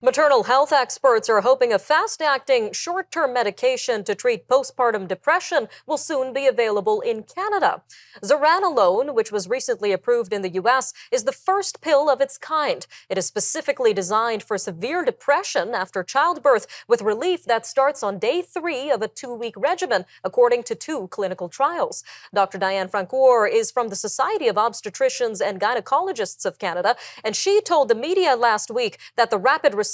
Maternal health experts are hoping a fast-acting, short-term medication to treat postpartum depression will soon be available in Canada. Zuranolone, which was recently approved in the U.S., is the first pill of its kind. It is specifically designed for severe depression after childbirth, with relief that starts on day 3 of a 2-week regimen, according to 2 clinical trials. Dr. Diane Francoeur is from the Society of Obstetricians and Gynaecologists of Canada, and she told the media last week that the rapid response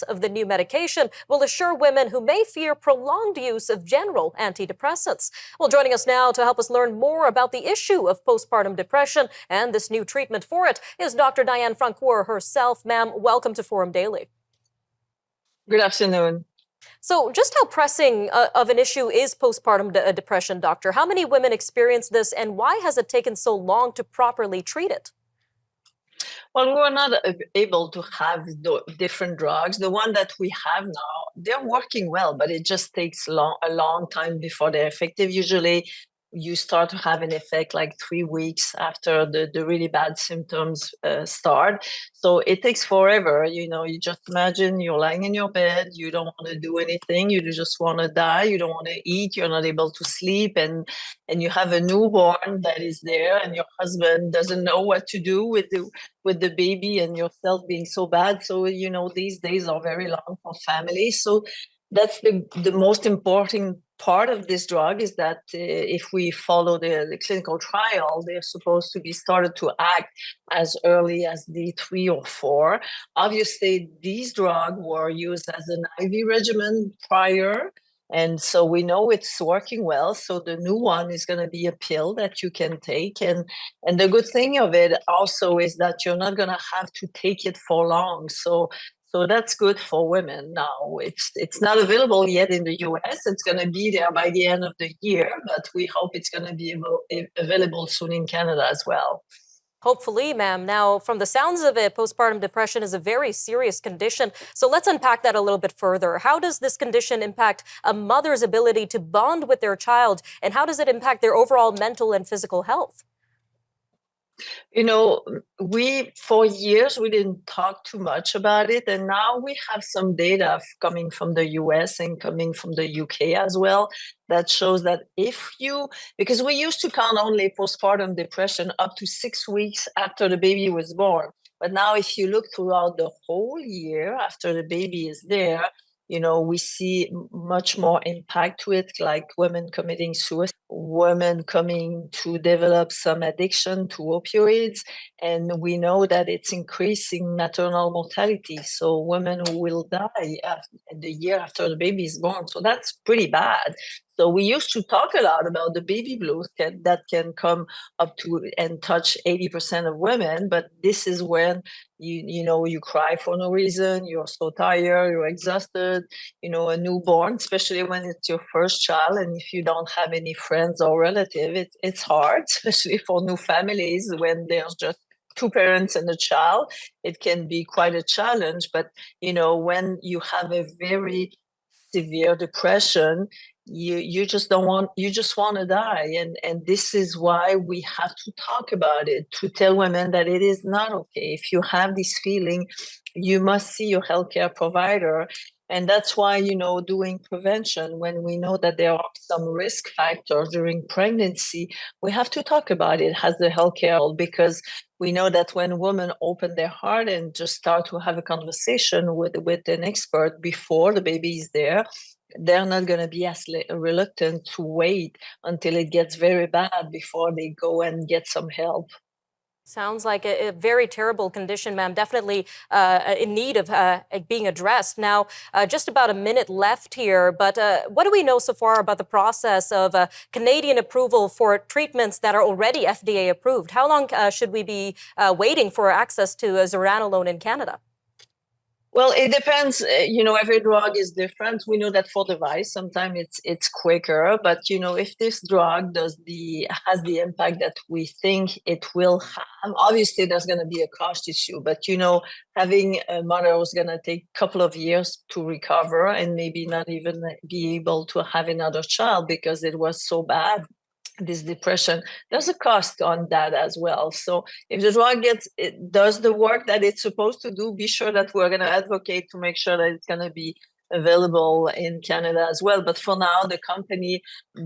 of the new medication will assure women who may fear prolonged use of general antidepressants. Well, joining us now to help us learn more about the issue of postpartum depression and this new treatment for it is Dr. Diane Francoeur herself. Ma'am, welcome to Forum Daily. Good afternoon. So just how pressing of an issue is postpartum depression, doctor? How many women experience this, and why has it taken so long to properly treat it? Well, we were not able to have the different drugs. The one that we have now, they're working well, but it just takes a long time before they're effective. Usually you start to have an effect like 3 weeks after the really bad symptoms start. So it takes forever. You just imagine you're lying in your bed, you don't want to do anything, you just want to die, you don't want to eat, you're not able to sleep, and you have a newborn that is there, and your husband doesn't know what to do with the baby, and yourself being so bad. So these days are very long for families. So that's the most important part of this drug, is that if we follow the clinical trial, they're supposed to be started to act as early as day 3 or 4. Obviously, these drugs were used as an IV regimen prior, and so we know it's working well. So the new one is going to be a pill that you can take. And the good thing of it also is that you're not going to have to take it for long. So that's good for women. Now, it's not available yet in the US. It's going to be there by the end of the year, but we hope it's going to be available soon in Canada as well. Hopefully, ma'am. Now, from the sounds of it, postpartum depression is a very serious condition. So let's unpack that a little bit further. How does this condition impact a mother's ability to bond with their child, and how does it impact their overall mental and physical health? For years, we didn't talk too much about it. And now we have some data coming from the US and coming from the UK as well, that shows that because we used to count only postpartum depression up to 6 weeks after the baby was born. But now if you look throughout the whole year after the baby is there, we see much more impact to it, like women committing suicide, women coming to develop some addiction to opioids, and we know that it's increasing maternal mortality. So women who will die the year after the baby is born. So that's pretty bad. So we used to talk a lot about the baby blues that can come up to and touch 80% of women, but this is when you cry for no reason, you're so tired, you're exhausted, a newborn, especially when it's your first child, and if you don't have any friends or relatives, it's hard, especially for new families when there's just 2 parents and a child. It can be quite a challenge, but when you have a very severe depression, you just want to die, and this is why we have to talk about it, to tell women that it is not okay. If you have this feeling, you must see your healthcare provider. And that's why, doing prevention, when we know that there are some risk factors during pregnancy, we have to talk about it as a healthcare, because we know that when women open their heart and just start to have a conversation with an expert before the baby is there, they're not going to be as reluctant to wait until it gets very bad before they go and get some help. Sounds like a very terrible condition, ma'am. Definitely in need of being addressed. Now, just about a minute left here, but what do we know so far about the process of Canadian approval for treatments that are already FDA approved? How long should we be waiting for access to zuranolone in Canada? Well, it depends. Every drug is different. We know that for device, sometimes it's quicker. But if this drug has the impact that we think it will have, obviously there's going to be a cost issue. But having a mother who's going to take a couple of years to recover and maybe not even be able to have another child because it was so bad, this depression. There's a cost on that as well. So if the drug does the work that it's supposed to do, be sure that we're going to advocate to make sure that it's going to be available in Canada as well. But for now, the company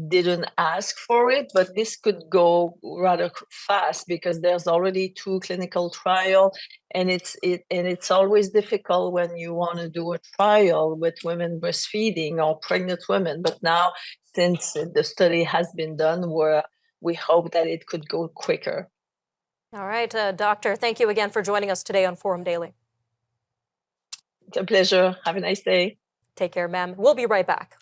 didn't ask for it, but this could go rather fast because there's already 2 clinical trials, and it's always difficult when you want to do a trial with women breastfeeding or pregnant women. But now, since the study has been done, we hope that it could go quicker. All right, Doctor, thank you again for joining us today on Forum Daily. It's a pleasure. Have a nice day. Take care, ma'am. We'll be right back.